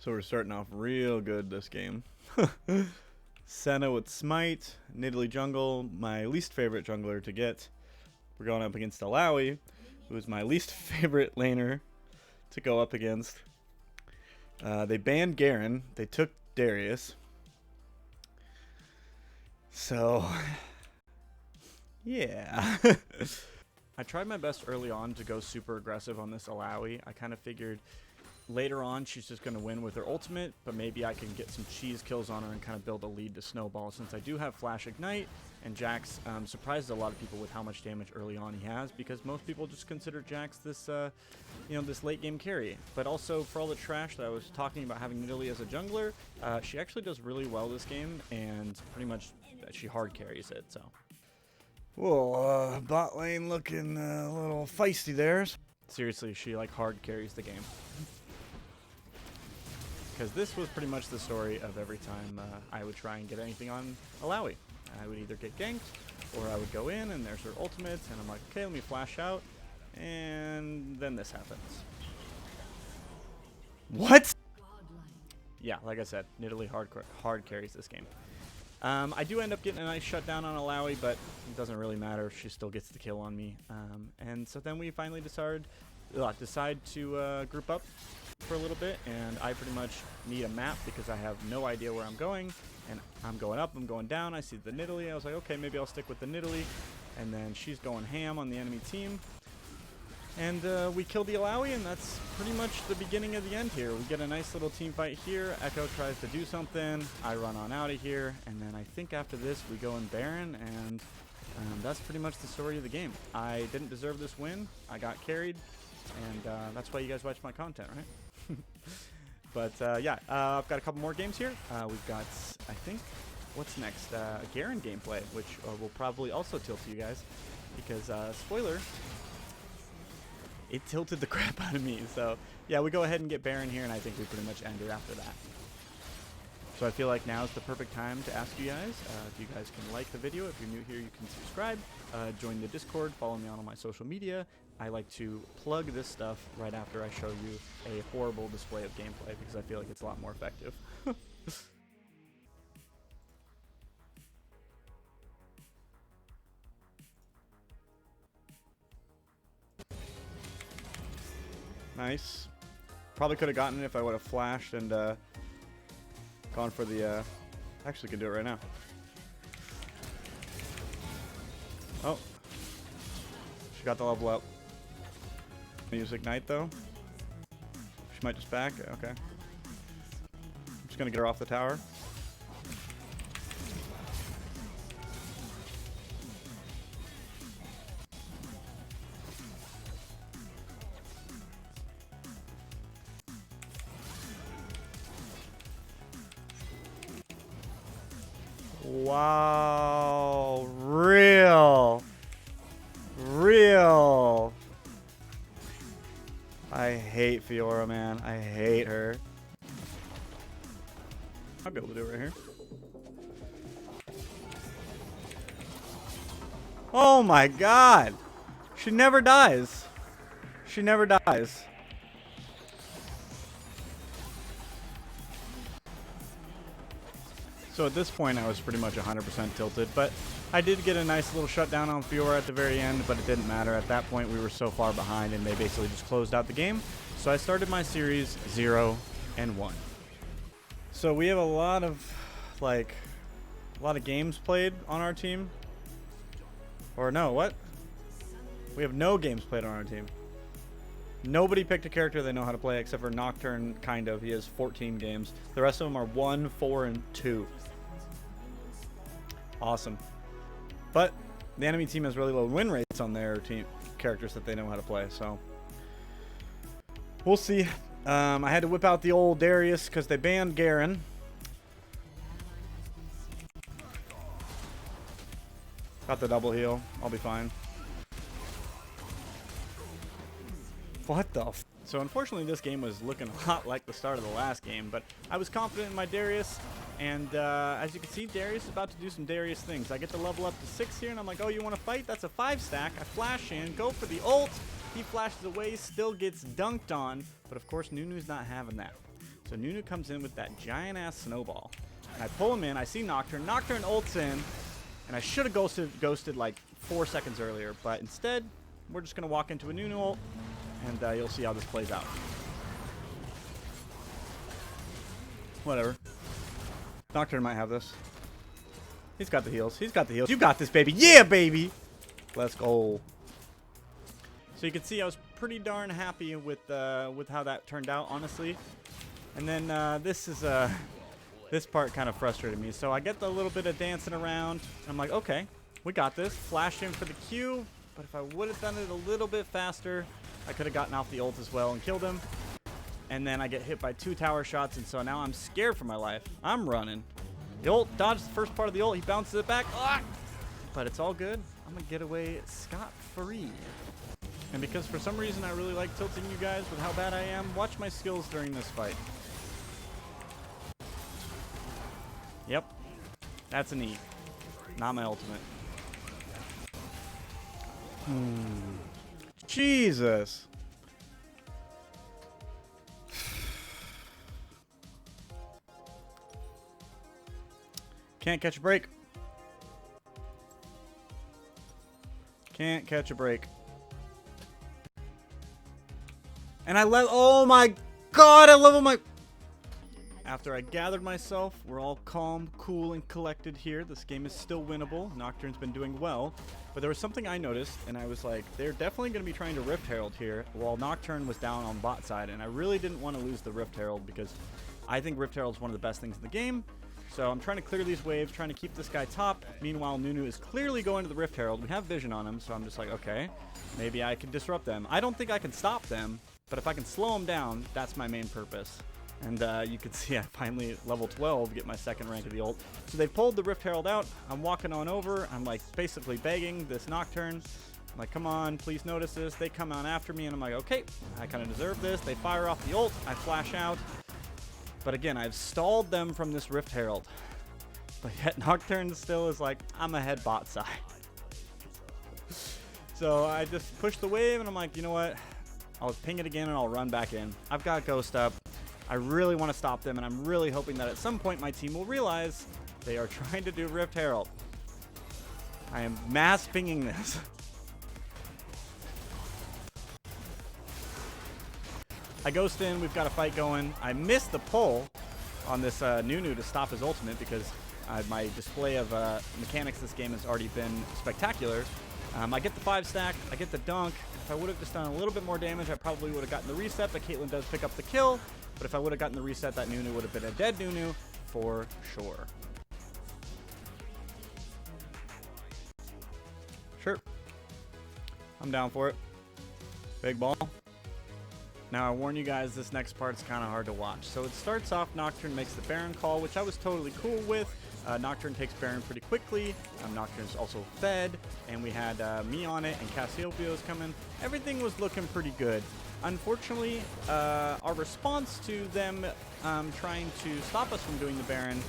So we're starting off real good this game. Senna with Smite, Nidalee jungle, my least favorite jungler to get. We're going up against Alawi, who is my least favorite laner to go up against. They banned Garen. They took Darius. So, yeah. I tried my best early on to go super aggressive on this Alawi. I kind of figured later on she's just going to win with her ultimate, but maybe I can get some cheese kills on her and kind of build a lead to snowball, since I do have Flash Ignite, and Jax surprises a lot of people with how much damage early on he has, because most people just consider Jax this, this late game carry. But also, for all the trash that I was talking about having Nidalee as a jungler, she actually does really well this game, and pretty much she hard carries it, so. Whoa, bot lane looking a little feisty there. Seriously, she like hard carries the game. Because this was pretty much the story of every time I would try and get anything on Alawi. I would either get ganked, or I would go in and there's her ultimate, and I'm like, okay, let me flash out, and then this happens. What? Yeah, like I said, Nidalee hard carries this game. I do end up getting a nice shutdown on Alawi, but it doesn't really matter. She still gets the kill on me. And so then we finally decide to group up for a little bit, and I pretty much need a map because I have no idea where I'm going, and I'm going up, I'm going down. I see the Nidalee. I was like, okay, maybe I'll stick with the Nidalee, and then she's going ham on the enemy team, and we kill the Alawi, and that's pretty much the beginning of the end here. We get a nice little team fight here. Echo tries to do something. I run on out of here, and then I think after this we go in Baron, and that's pretty much the story of the game. I didn't deserve this win. I got carried, and that's why you guys watch my content, right? But yeah, I've got a couple more games here. We've got, I think, what's next? A Garen gameplay, which will probably also tilt you guys, because spoiler, it tilted the crap out of me. So yeah, we go ahead and get Baron here, and I think we pretty much end it after that. So I feel like now is the perfect time to ask you guys if you guys can like the video. If you're new here, you can subscribe, join the Discord, follow me on all my social media. I like to plug this stuff right after I show you a horrible display of gameplay, because I feel like it's a lot more effective. Nice. Probably could have gotten it if I would have flashed and gone for the... actually, can do it right now. Oh. She got the level up. Use Ignite though. She might just back. Okay. I'm just gonna get her off the tower. Wow. Real. I hate Fiora, man. I hate her. I'll be able to do it right here. Oh my god! She never dies. She never dies. So at this point I was pretty much 100% tilted, but I did get a nice little shutdown on Fiora at the very end, but it didn't matter. At that point we were so far behind and they basically just closed out the game. So I started my series 0-1. So we have a lot of games played on our team. Or no, what? We have no games played on our team. Nobody picked a character they know how to play except for Nocturne, kind of. He has 14 games. The rest of them are 1, 4, and 2. Awesome. But the enemy team has really low win rates on their team characters that they know how to play, so we'll see. I had to whip out the old Darius because they banned Garen. Got the double heal. I'll be fine. What the f? So unfortunately this game was looking a lot like the start of the last game, but I was confident in my Darius, and as you can see, Darius is about to do some Darius things. I get to level up to 6 here, and I'm like, oh, you want to fight? That's a 5 stack. I flash in, go for the ult. He flashes away, still gets dunked on, but of course Nunu's not having that. So Nunu comes in with that giant-ass snowball. And I pull him in. I see Nocturne. Nocturne ults in. And I should have ghosted like 4 seconds earlier. But instead, we're just going to walk into a Nunu ult. And you'll see how this plays out. Whatever. Nocturne might have this. He's got the heals. He's got the heals. You got this, baby. Yeah, baby. Let's go. So you can see I was pretty darn happy with how that turned out, honestly. And then this part kind of frustrated me. So I get the little bit of dancing around. I'm like, okay, we got this. Flash in for the Q. But if I would have done it a little bit faster, I could have gotten off the ult as well and killed him. And then I get hit by 2 tower shots, and so now I'm scared for my life. I'm running. The ult dodges the first part of the ult. He bounces it back. Ah! But it's all good. I'm going to get away scot-free. And because for some reason I really like tilting you guys with how bad I am, watch my skills during this fight. Yep. That's an E. Not my ultimate. Jesus. Can't catch a break. Can't catch a break. And oh my god, I level my... After I gathered myself, we're all calm, cool, and collected here. This game is still winnable. Nocturne's been doing well. But there was something I noticed, and I was like, they're definitely going to be trying to Rift Herald here, while Nocturne was down on bot side. And I really didn't want to lose the Rift Herald, because I think Rift Herald is one of the best things in the game. So I'm trying to clear these waves, trying to keep this guy top. Meanwhile, Nunu is clearly going to the Rift Herald. We have vision on him, so I'm just like, okay, maybe I can disrupt them. I don't think I can stop them, but if I can slow them down, that's my main purpose. And you can see I finally, level 12, get my 2nd rank of the ult. So they pulled the Rift Herald out. I'm walking on over. I'm like basically begging this Nocturne. I'm like, come on, please notice this. They come on after me, and I'm like, okay, I kind of deserve this. They fire off the ult. I flash out. But again, I've stalled them from this Rift Herald. But yet Nocturne still is like, I'm ahead bot side. So I just push the wave, and I'm like, you know what? I'll ping it again, and I'll run back in. I've got Ghost up. I really want to stop them, and I'm really hoping that at some point my team will realize they are trying to do Rift Herald. I am mass pinging this. I ghost in. We've got a fight going. I missed the pull on this Nunu to stop his ultimate because my display of mechanics this game has already been spectacular. I get the 5 stack. I get the dunk. If I would have just done a little bit more damage, I probably would have gotten the reset, but Caitlyn does pick up the kill. But if I would have gotten the reset, that Nunu would have been a dead Nunu for sure. Sure. I'm down for it. Big ball. Now, I warn you guys, this next part's kind of hard to watch. So it starts off, Nocturne makes the Baron call, which I was totally cool with. Nocturne takes Baron pretty quickly. Nocturne's also fed, and we had me on it, and Cassiopeia's coming. Everything was looking pretty good. Unfortunately, our response to them trying to stop us from doing the Baron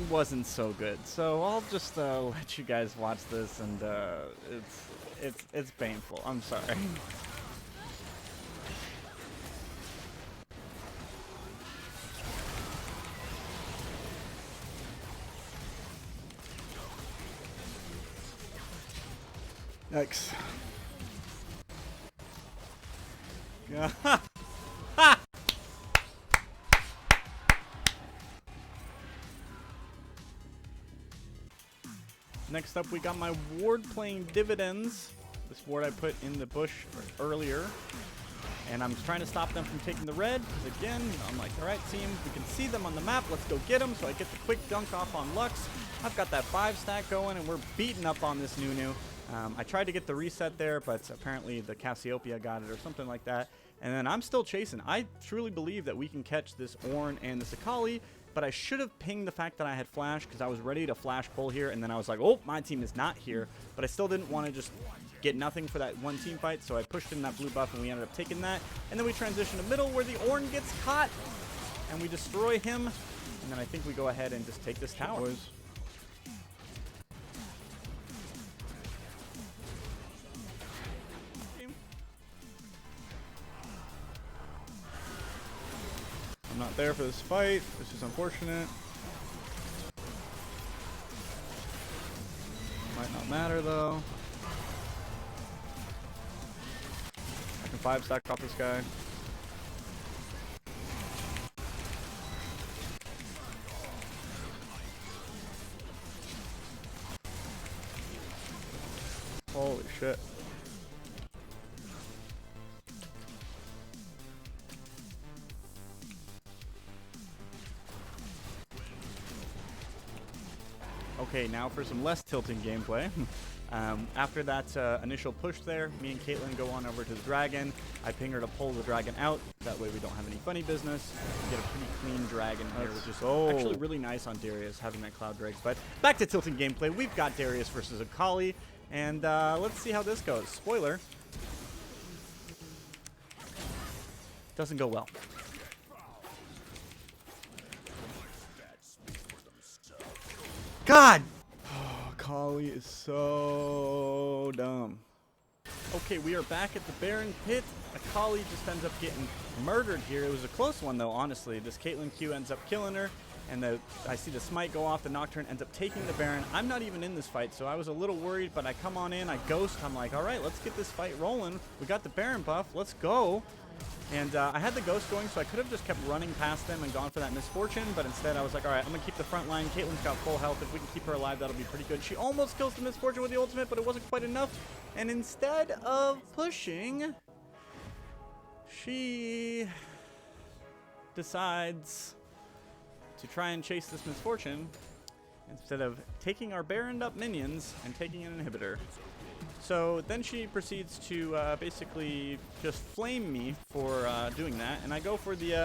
wasn't so good. So I'll just let you guys watch this, and it's painful. I'm sorry. Yikes. Next up, we got my ward playing dividends. This ward I put in the bush earlier. And I'm trying to stop them from taking the red. Because again, I'm like, all right, team, we can see them on the map. Let's go get them. So I get the quick dunk off on Lux. I've got that 5 stack going, and we're beating up on this Nunu. I tried to get the reset there, but apparently the Cassiopeia got it or something like that. And then I'm still chasing. I truly believe that we can catch this Ornn and this Akali, but I should have pinged the fact that I had flash because I was ready to flash pull here, and then I was like, oh, my team is not here. But I still didn't want to just get nothing for that one team fight, so I pushed in that blue buff, and we ended up taking that. And then we transition to middle where the Ornn gets caught, and we destroy him. And then I think we go ahead and just take this tower. I'm not there for this fight, which is unfortunate. Might not matter though. I can 5-stack off this guy. Holy shit. Okay, now for some less tilting gameplay. After that initial push there, me and Caitlyn go on over to the dragon. I ping her to pull the dragon out. That way we don't have any funny business. We get a pretty clean dragon here, which is actually really nice on Darius, having that Cloud Drake. But back to tilting gameplay. We've got Darius versus Akali, and let's see how this goes. Spoiler. Doesn't go well. God! Oh, Akali is so dumb. Okay, we are back at the Baron pit. Akali just ends up getting murdered here. It was a close one, though, honestly. This Caitlyn Q ends up killing her, and I see the smite go off. The Nocturne ends up taking the Baron. I'm not even in this fight, so I was a little worried, but I come on in, I ghost. I'm like, all right, let's get this fight rolling. We got the Baron buff. Let's go. And I had the ghost going, so I could have just kept running past them and gone for that misfortune, but instead I was like, all right, I'm going to keep the front line. Caitlyn's got full health. If we can keep her alive, that'll be pretty good. She almost kills the misfortune with the ultimate, but it wasn't quite enough. And instead of pushing, she decides to try and chase this misfortune instead of taking our Baroned up minions and taking an inhibitor. So then she proceeds to basically just flame me for doing that, and I go for the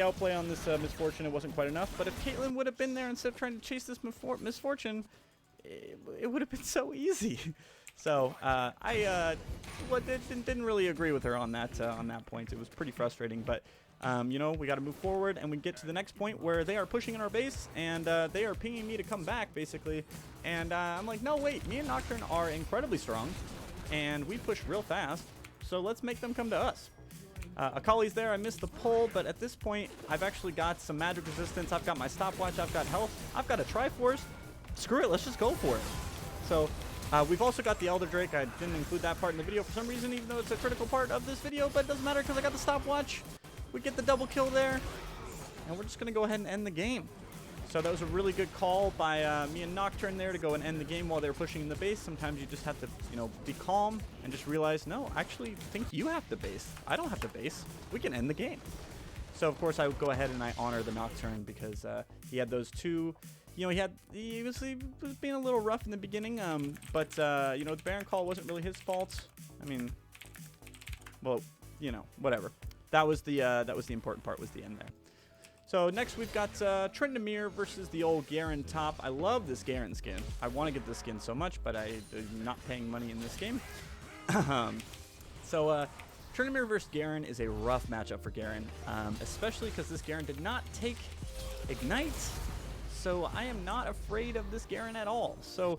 outplay on this misfortune. It wasn't quite enough, but if Caitlyn would have been there instead of trying to chase this misfortune, it would have been so easy. So I didn't really agree with her on that point. It was pretty frustrating, but you know, we got to move forward, and we get to the next point where they are pushing in our base, and they are pinging me to come back, basically. And I'm like, no, wait, me and Nocturne are incredibly strong, and we push real fast, so let's make them come to us. Akali's there. I missed the pull, but at this point, I've actually got some magic resistance. I've got my stopwatch. I've got health. I've got a Triforce. Screw it. Let's just go for it. So we've also got the Elder Drake. I didn't include that part in the video for some reason, even though it's a critical part of this video, but it doesn't matter because I got the stopwatch. We get the double kill there, and we're just going to go ahead and end the game. So that was a really good call by me and Nocturne there to go and end the game while they were pushing in the base. Sometimes you just have to, you know, be calm and just realize, no, actually think you have to base. I don't have to base. We can end the game. So, of course, I would go ahead and I honor the Nocturne because he had those two. You know, he was being a little rough in the beginning, but, you know, the Baron call wasn't really his fault. I mean, well, you know, whatever. That was the important part, was the end there. So next we've got Tryndamere versus the old Garen top. I love this Garen skin. I want to get this skin so much, but I'm not paying money in this game. So Tryndamere versus Garen is a rough matchup for Garen, especially because this Garen did not take Ignite. So I am not afraid of this Garen at all. So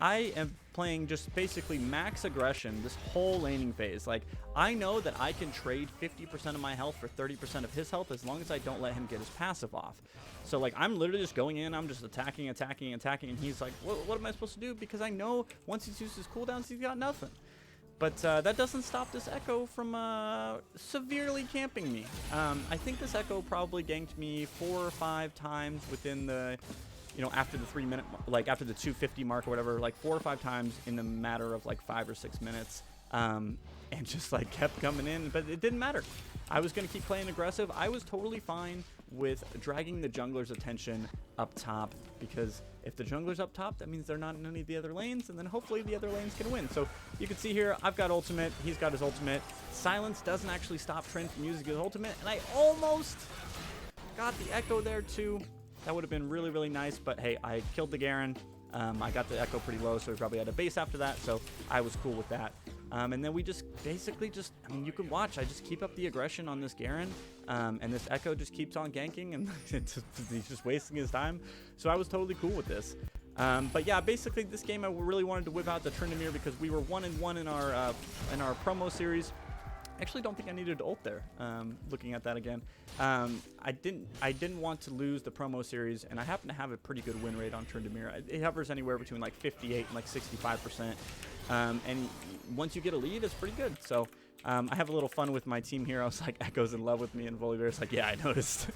I am playing just basically max aggression this whole laning phase. Like, I know that I can trade 50% of my health for 30% of his health as long as I don't let him get his passive off. So, like, I'm literally just going in, I'm just attacking, and he's like, what am I supposed to do? Because I know once he's used his cooldowns, he's got nothing. But that doesn't stop this Echo from severely camping me. I think this Echo probably ganked me 4 or 5 times within the... You know, after the 3 minute, like after the 250 mark or whatever, like 4 or 5 times in the matter of like 5 or 6 minutes, and just like kept coming in, but it didn't matter. I was going to keep playing aggressive. I was totally fine with dragging the jungler's attention up top, because if the jungler's up top, that means they're not in any of the other lanes, and then hopefully the other lanes can win. So you can see here, I've got ultimate, he's got his ultimate. Silence doesn't actually stop Trent from using his ultimate, and I almost got the Echo there too. That would have been really, really nice, but hey, I killed the Garen. I got the Echo pretty low, so we probably had a base after that, so I was cool with that. And then we just basically just, I mean, you can watch. I just keep up the aggression on this Garen, and this Echo just keeps on ganking, and he's just wasting his time. So I was totally cool with this. But yeah, basically this game I really wanted to whip out the Tryndamere because we were 1-1 in our promo series. Actually, don't think I needed to ult there. Looking at that again, I didn't want to lose the promo series, and I happen to have a pretty good win rate on Tryndamere. It hovers anywhere between like 58 and like 65%. And once you get a lead, it's pretty good. So I have a little fun with my team here. I was like, Echo's in love with me, and Volibear's like, yeah, I noticed.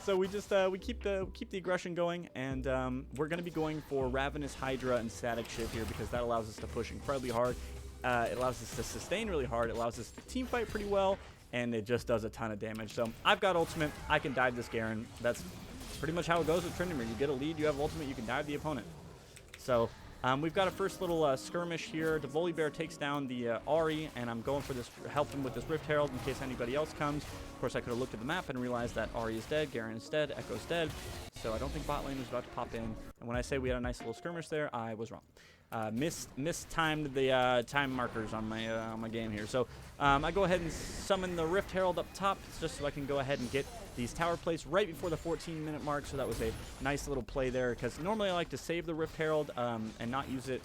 So we just we keep the aggression going, and we're gonna be going for Ravenous Hydra and Static Shiv here because that allows us to push incredibly hard. It allows us to sustain really hard. It allows us to team fight pretty well, and it just does a ton of damage. So I've got ultimate. I can dive this Garen. That's pretty much how it goes with Tryndamere. You get a lead, you have ultimate, you can dive the opponent. So we've got a first little skirmish here. The Volibear takes down the Ahri, and I'm going for this, help him with this Rift Herald in case anybody else comes. Of course, I could have looked at the map and realized that Ahri is dead, Garen is dead, Echo's dead. So I don't think bot lane was about to pop in. And when I say we had a nice little skirmish there, I was wrong. Mistimed the time markers on my game here. So I go ahead and summon the Rift Herald up top just so I can go ahead and get these tower plates right before the 14-minute mark. So that was a nice little play there, because normally I like to save the Rift Herald and not use it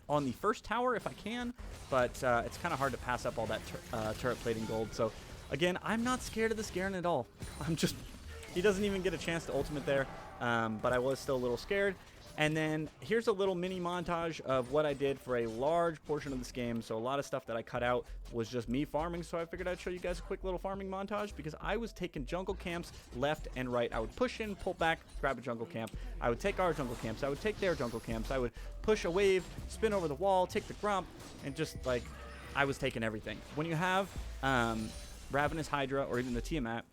on the first tower if I can, but it's kind of hard to pass up all that turret plating gold. So again, I'm not scared of this Garen at all. He doesn't even get a chance to ultimate there, but I was still a little scared. And then here's a little mini montage of what I did for a large portion of this game. So a lot of stuff that I cut out was just me farming. So I figured I'd show you guys a quick little farming montage because I was taking jungle camps left and right. I would push in, pull back, grab a jungle camp. I would take our jungle camps. I would take their jungle camps. I would push a wave, spin over the wall, take the grump, and just like I was taking everything. When you have Ravenous Hydra or even the Tiamat,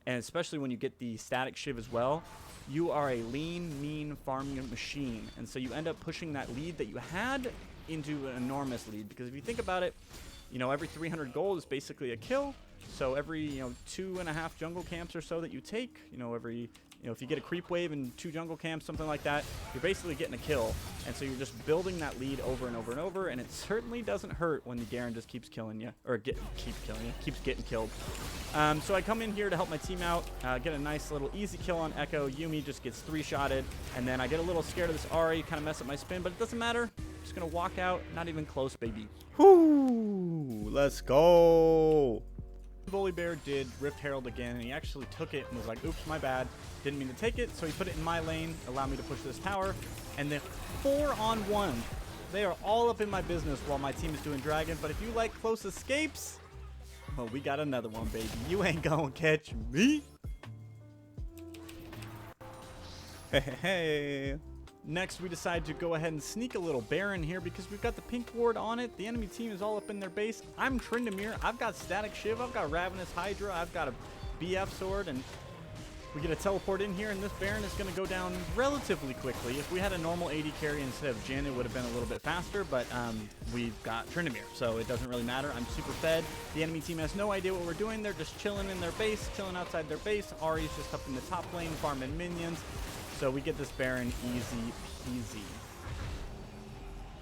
and especially when you get the Static Shiv as well, you are a lean, mean farming machine. And so you end up pushing that lead that you had into an enormous lead. Because if you think about it, you know, every 300 gold is basically a kill. So every, 2.5 jungle camps or so that you take, if you get a creep wave and 2 jungle camps, something like that, you're basically getting a kill. And so you're just building that lead over and over and over, and it certainly doesn't hurt when the Garen just keeps killing you, or keeps getting killed. So I come in here to help my team out, get a nice little easy kill on Echo. Yuumi just gets 3-shotted, and then I get a little scared of this Ahri, kind of mess up my spin, but it doesn't matter. I'm just going to walk out, not even close, baby. Whoo! Let's go! Volibear did Rift Herald again, and he actually took it and was like, oops, my bad. Didn't mean to take it, so he put it in my lane, allowed me to push this tower, and then 4-on-1. They are all up in my business while my team is doing dragon, but if you like close escapes, well, we got another one, baby. You ain't gonna catch me. Hey. Next, we decide to go ahead and sneak a little Baron here because we've got the pink ward on it. The enemy team is all up in their base. I'm Tryndamere. I've got Static Shiv. I've got Ravenous Hydra. I've got a BF sword, and we get a teleport in here, and this Baron is going to go down relatively quickly. If we had a normal AD carry instead of Jhin, it would have been a little bit faster, but we've got Tryndamere, so it doesn't really matter. I'm super fed. The enemy team has no idea what we're doing. They're just chilling in their base, chilling outside their base. Ahri's just up in the top lane, farming minions. So we get this Baron easy peasy.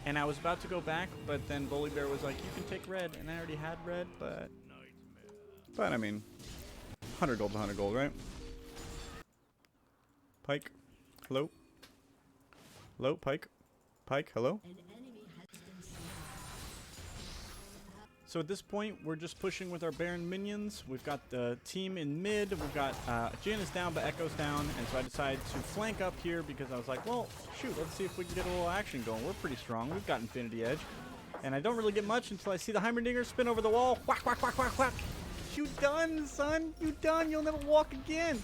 And I was about to go back, but then Volibear was like, you can take red. And I already had red, but I mean, 100 gold to 100 gold, right? Pike. Hello? Hello, Pike? Pike, hello? So at this point, we're just pushing with our Baron minions. We've got the team in mid. We've got Jhin is down, but Echo's down. And so I decided to flank up here because I was like, well, shoot, let's see if we can get a little action going. We're pretty strong. We've got Infinity Edge. And I don't really get much until I see the Heimerdinger spin over the wall. Whack, whack, whack, whack, whack. You done, son. You done. You'll never walk again.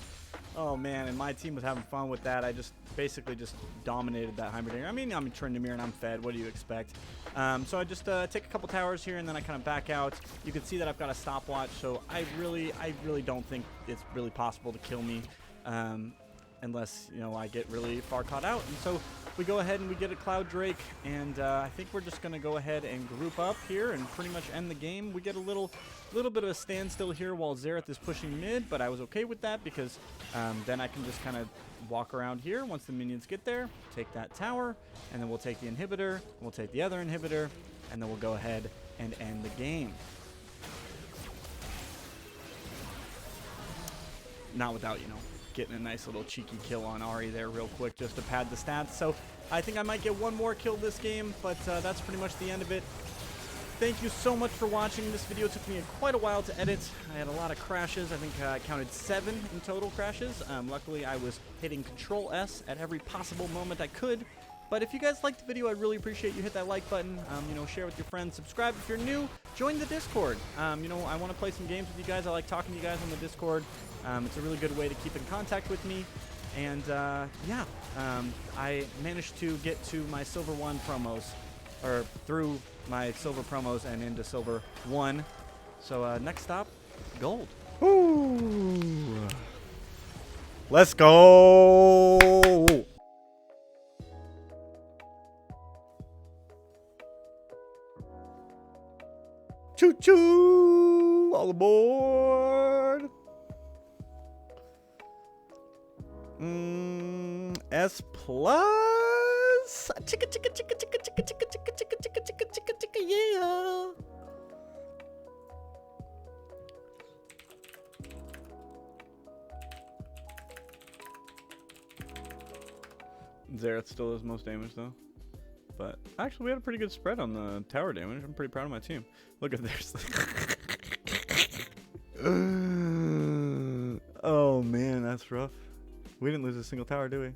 Oh, man, and my team was having fun with that. I just basically just dominated that Heimerdinger. I mean, I'm Tryndamere and I'm fed. What do you expect? So I just take a couple towers here, and then I kind of back out. You can see that I've got a stopwatch, so I really don't think it's really possible to kill me unless, I get really far caught out. And so we go ahead and we get a Cloud Drake, and I think we're just going to go ahead and group up here and pretty much end the game. We get a little bit of a standstill here while Xerath is pushing mid, but I was okay with that because then I can just kind of walk around here once the minions get there, take that tower, and then we'll take the inhibitor, we'll take the other inhibitor, and then we'll go ahead and end the game. Not without, getting a nice little cheeky kill on Ahri there real quick just to pad the stats. So I think I might get one more kill this game, but that's pretty much the end of it. thank you so much for watching. This video took me quite a while to edit. I had a lot of crashes. I think I counted 7 in total crashes. Luckily, I was hitting Control S at every possible moment I could. But if you guys liked the video, I'd really appreciate you hit that like button. You know, share with your friends. Subscribe if you're new. Join the Discord. You know, I want to play some games with you guys. I like talking to you guys on the Discord. It's a really good way to keep in contact with me. And yeah, I managed to get to my Silver 1 promos, or through my Silver promos and into Silver 1. So next stop, Gold. Woo! Let's go! Choo-choo! All aboard! S plus. Chicka chicka chicka chicka chicka chicka chicka chicka chicka chicka chicka chicka yeah. Xerath still does most damage though. But actually we had a pretty good spread on the tower damage. I'm pretty proud of my team. Look at this. Oh man, that's rough. We didn't lose a single tower, do we?